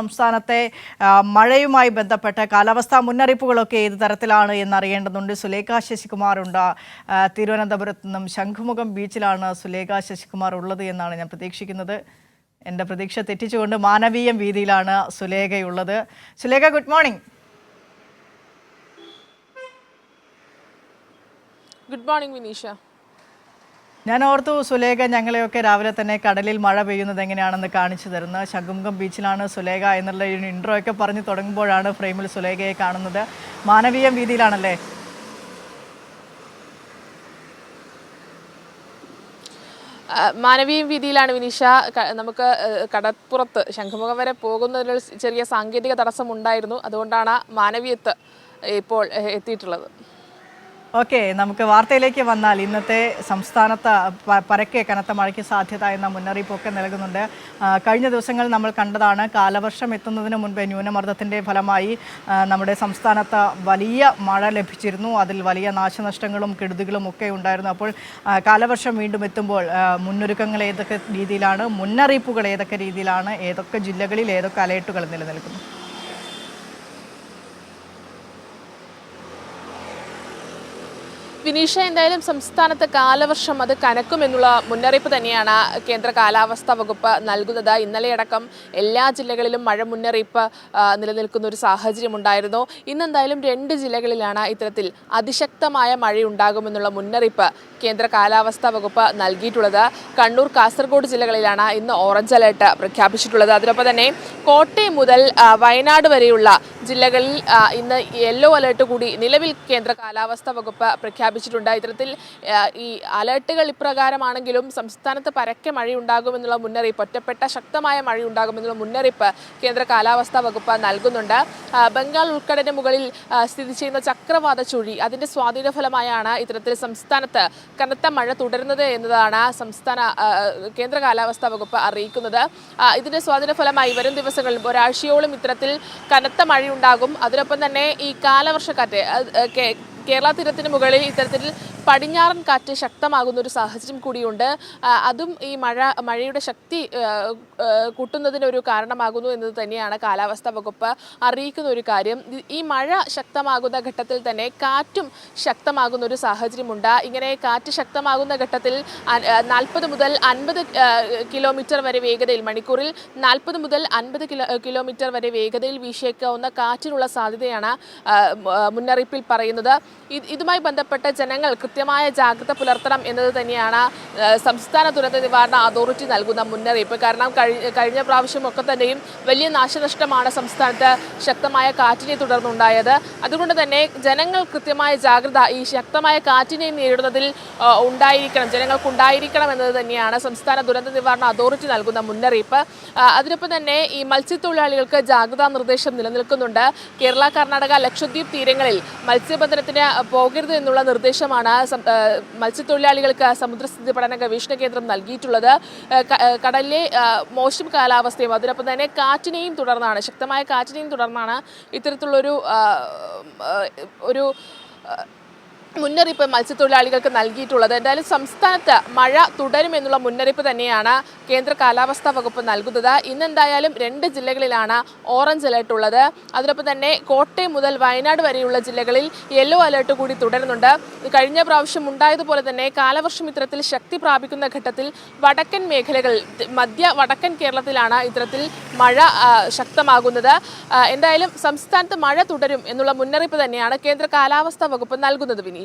സംസ്ഥാനത്തെ മഴയുമായി ബന്ധപ്പെട്ട കാലാവസ്ഥാ മുന്നറിയിപ്പുകളൊക്കെ ഏത് തരത്തിലാണ് എന്നറിയേണ്ടതുണ്ട്. സുലേഖ ശശികുമാറുണ്ട് തിരുവനന്തപുരത്ത് നിന്നും. ശംഖുമുഖം ബീച്ചിലാണ് സുലേഖ ശശികുമാർ ഉള്ളത് എന്നാണ് ഞാൻ പ്രതീക്ഷിക്കുന്നത്. എൻ്റെ പ്രതീക്ഷ തെറ്റിച്ചുകൊണ്ട് മാനവീയം വീതിയിലാണ് സുലേഖയുള്ളത്. Sulekha, good morning. Good morning Vineesha. ഞാൻ ഓർത്തു സുലേഖ ഞങ്ങളെയൊക്കെ രാവിലെ തന്നെ കടലിൽ മഴ പെയ്യുന്നത് എങ്ങനെയാണെന്ന് കാണിച്ചു തരുന്നത്. ശംഖുമുഖം ബീച്ചിലാണ് സുലേഖ എന്നുള്ള ഇൻട്രോ ഒക്കെ പറഞ്ഞു തുടങ്ങുമ്പോഴാണ് ഫ്രെയിമിൽ സുലേഖയെ കാണുന്നത്. മാനവീയം വീതിയിലാണല്ലേ? മാനവീയം വീതിയിലാണ് വിനീഷ. നമുക്ക് കടപ്പുറത്ത് ശംഖുമുഖം വരെ പോകുന്നതിൽ ചെറിയ സാങ്കേതിക തടസ്സം ഉണ്ടായിരുന്നു. അതുകൊണ്ടാണ് മാനവീയത്ത് ഇപ്പോൾ എത്തിയിട്ടുള്ളത്. ഓക്കെ, നമുക്ക് വാർത്തയിലേക്ക് വന്നാൽ ഇന്നത്തെ സംസ്ഥാനത്ത് പരക്കെ കനത്ത മഴയ്ക്ക് സാധ്യത എന്ന മുന്നറിയിപ്പൊക്കെ നൽകുന്നുണ്ട്. കഴിഞ്ഞ ദിവസങ്ങളിൽ നമ്മൾ കണ്ടതാണ്, കാലവർഷം എത്തുന്നതിന് മുൻപേ ന്യൂനമർദ്ദത്തിൻ്റെ ഫലമായി നമ്മുടെ സംസ്ഥാനത്ത് വലിയ മഴ ലഭിച്ചിരുന്നു. അതിൽ വലിയ നാശനഷ്ടങ്ങളും കെടുതികളും ഒക്കെ ഉണ്ടായിരുന്നു. അപ്പോൾ കാലവർഷം വീണ്ടും എത്തുമ്പോൾ മുന്നൊരുക്കങ്ങൾ ഏതൊക്കെ രീതിയിലാണ്, മുന്നറിയിപ്പുകൾ ഏതൊക്കെ രീതിയിലാണ്, ഏതൊക്കെ ജില്ലകളിൽ ഏതൊക്കെ അലേർട്ടുകൾ നിലനിൽക്കുന്നു? വിനീഷ, എന്തായാലും സംസ്ഥാനത്ത് കാലവർഷം അത് കനക്കുമെന്നുള്ള മുന്നറിയിപ്പ് തന്നെയാണ് കേന്ദ്ര കാലാവസ്ഥാ വകുപ്പ് നൽകുന്നത്. ഇന്നലെയടക്കം എല്ലാ ജില്ലകളിലും മഴ മുന്നറിയിപ്പ് നിലനിൽക്കുന്ന ഒരു സാഹചര്യമുണ്ടായിരുന്നു. ഇന്നെന്തായാലും 2 ജില്ലകളിലാണ് ഇത്തരത്തിൽ അതിശക്തമായ മഴയുണ്ടാകുമെന്നുള്ള മുന്നറിയിപ്പ് കേന്ദ്ര കാലാവസ്ഥാ വകുപ്പ് നൽകിയിട്ടുള്ളത്. കണ്ണൂർ, കാസർഗോഡ് ജില്ലകളിലാണ് ഇന്ന് ഓറഞ്ച് അലേർട്ട് പ്രഖ്യാപിച്ചിട്ടുള്ളത്. അതിനൊപ്പം തന്നെ കോട്ടയം മുതൽ വയനാട് വരെയുള്ള ജില്ലകളിൽ ഇന്ന് യെല്ലോ അലേർട്ട് കൂടി നിലവിൽ കേന്ദ്ര കാലാവസ്ഥാ വകുപ്പ് പ്രഖ്യാപിച്ചിട്ടുണ്ട്. ഇത്തരത്തിൽ ഈ അലേർട്ടുകൾ ഇപ്രകാരമാണെങ്കിലും സംസ്ഥാനത്ത് പരക്കെ മഴയുണ്ടാകുമെന്നുള്ള മുന്നറിയിപ്പ്, ഒറ്റപ്പെട്ട ശക്തമായ മഴയുണ്ടാകുമെന്നുള്ള മുന്നറിയിപ്പ് കേന്ദ്ര കാലാവസ്ഥാ വകുപ്പ് നൽകുന്നുണ്ട്. ബംഗാൾ ഉൾക്കടലിന് മുകളിൽ സ്ഥിതി ചെയ്യുന്ന ചക്രവാത ചുഴി, അതിൻ്റെ സ്വാധീന ഫലമായാണ് ഇത്തരത്തിൽ സംസ്ഥാനത്ത് കനത്ത മഴ തുടരുന്നത് എന്നതാണ് കേന്ദ്ര കാലാവസ്ഥാ വകുപ്പ് അറിയിക്കുന്നത്. ഇതിൻ്റെ സ്വാധീന ഫലമായി വരും ദിവസങ്ങളിൽ ഒരാഴ്ചയോളം ഇത്തരത്തിൽ കനത്ത മഴയുണ്ടാകും. അതിനൊപ്പം തന്നെ ഈ കാലവർഷക്കാറ്റ് കേരള തീരത്തിന് മുകളിൽ ഇത്തരത്തിൽ പടിഞ്ഞാറൻ കാറ്റ് ശക്തമാകുന്ന ഒരു സാഹചര്യം കൂടിയുണ്ട്. അതും ഈ മഴയുടെ ശക്തി കൂട്ടുന്നതിനൊരു കാരണമാകുന്നു എന്നത് തന്നെയാണ് കാലാവസ്ഥാ വകുപ്പ് അറിയിക്കുന്ന ഒരു കാര്യം. ഈ മഴ ശക്തമാകുന്ന ഘട്ടത്തിൽ തന്നെ കാറ്റും ശക്തമാകുന്ന ഒരു സാഹചര്യമുണ്ട്. ഇങ്ങനെ കാറ്റ് ശക്തമാകുന്ന ഘട്ടത്തിൽ 40 മുതൽ 50 കിലോമീറ്റർ വരെ വേഗതയിൽ, മണിക്കൂറിൽ 40 മുതൽ 50 കിലോമീറ്റർ വരെ വേഗതയിൽ വീശിയേക്കാവുന്ന കാറ്റിനുള്ള സാധ്യതയാണ് മുന്നറിയിപ്പിൽ പറയുന്നത്. ഇതുമായി ബന്ധപ്പെട്ട ജനങ്ങൾ കൃത്യമായ ജാഗ്രത പുലർത്തണം എന്നത് തന്നെയാണ് സംസ്ഥാന ദുരന്ത നിവാരണ അതോറിറ്റി നൽകുന്ന മുന്നറിയിപ്പ്. കാരണം കഴിഞ്ഞ പ്രാവശ്യമൊക്കെ തന്നെയും വലിയ നാശനഷ്ടമാണ് സംസ്ഥാനത്ത് ശക്തമായ കാറ്റിനെ തുടർന്നുണ്ടായത്. അതുകൊണ്ട് തന്നെ ജനങ്ങൾ കൃത്യമായ ജാഗ്രത ഈ ശക്തമായ കാറ്റിനെ നേരിടുന്നതിൽ ജനങ്ങൾക്കുണ്ടായിരിക്കണം എന്നത് തന്നെയാണ് സംസ്ഥാന ദുരന്ത നിവാരണ അതോറിറ്റി നൽകുന്ന മുന്നറിയിപ്പ്. അതിനൊപ്പം തന്നെ ഈ മത്സ്യത്തൊഴിലാളികൾക്ക് ജാഗ്രതാ നിർദ്ദേശം നിലനിൽക്കുന്നുണ്ട്. കേരള, കർണാടക, ലക്ഷദ്വീപ് തീരങ്ങളിൽ മത്സ്യബന്ധനത്തിന് പോകരുത് എന്നുള്ള നിർദ്ദേശമാണ് മത്സ്യത്തൊഴിലാളികൾക്ക് സമുദ്രസ്ഥിതി പഠന ഗവേഷണ കേന്ദ്രം നൽകിയിട്ടുള്ളത്. കടലിലെ മോശം കാലാവസ്ഥയും അതിനൊപ്പം തന്നെ ശക്തമായ കാറ്റിനെയും തുടർന്നാണ് ഇത്തരത്തിലുള്ളൊരു മുന്നറിയിപ്പ് മത്സ്യത്തൊഴിലാളികൾക്ക് നൽകിയിട്ടുള്ളത്. എന്തായാലും സംസ്ഥാനത്ത് മഴ തുടരുമെന്നുള്ള മുന്നറിയിപ്പ് തന്നെയാണ് കേന്ദ്ര കാലാവസ്ഥാ വകുപ്പ് നൽകുന്നത്. ഇന്നെന്തായാലും 2 ജില്ലകളിലാണ് ഓറഞ്ച് അലേർട്ട് ഉള്ളത്. അതിനൊപ്പം തന്നെ കോട്ടയം മുതൽ വയനാട് വരെയുള്ള ജില്ലകളിൽ യെല്ലോ അലേർട്ട് കൂടി തുടരുന്നുണ്ട്. കഴിഞ്ഞ പ്രാവശ്യം ഉണ്ടായതുപോലെ തന്നെ കാലവർഷം ഇത്തരത്തിൽ ശക്തി പ്രാപിക്കുന്ന ഘട്ടത്തിൽ വടക്കൻ മേഖലകൾ, വടക്കൻ കേരളത്തിലാണ് ഇത്തരത്തിൽ മഴ ശക്തമാകുന്നത്. എന്തായാലും സംസ്ഥാനത്ത് മഴ തുടരും എന്നുള്ള മുന്നറിയിപ്പ് തന്നെയാണ് കേന്ദ്ര കാലാവസ്ഥാ വകുപ്പ് നൽകുന്നത് വിനീഷ.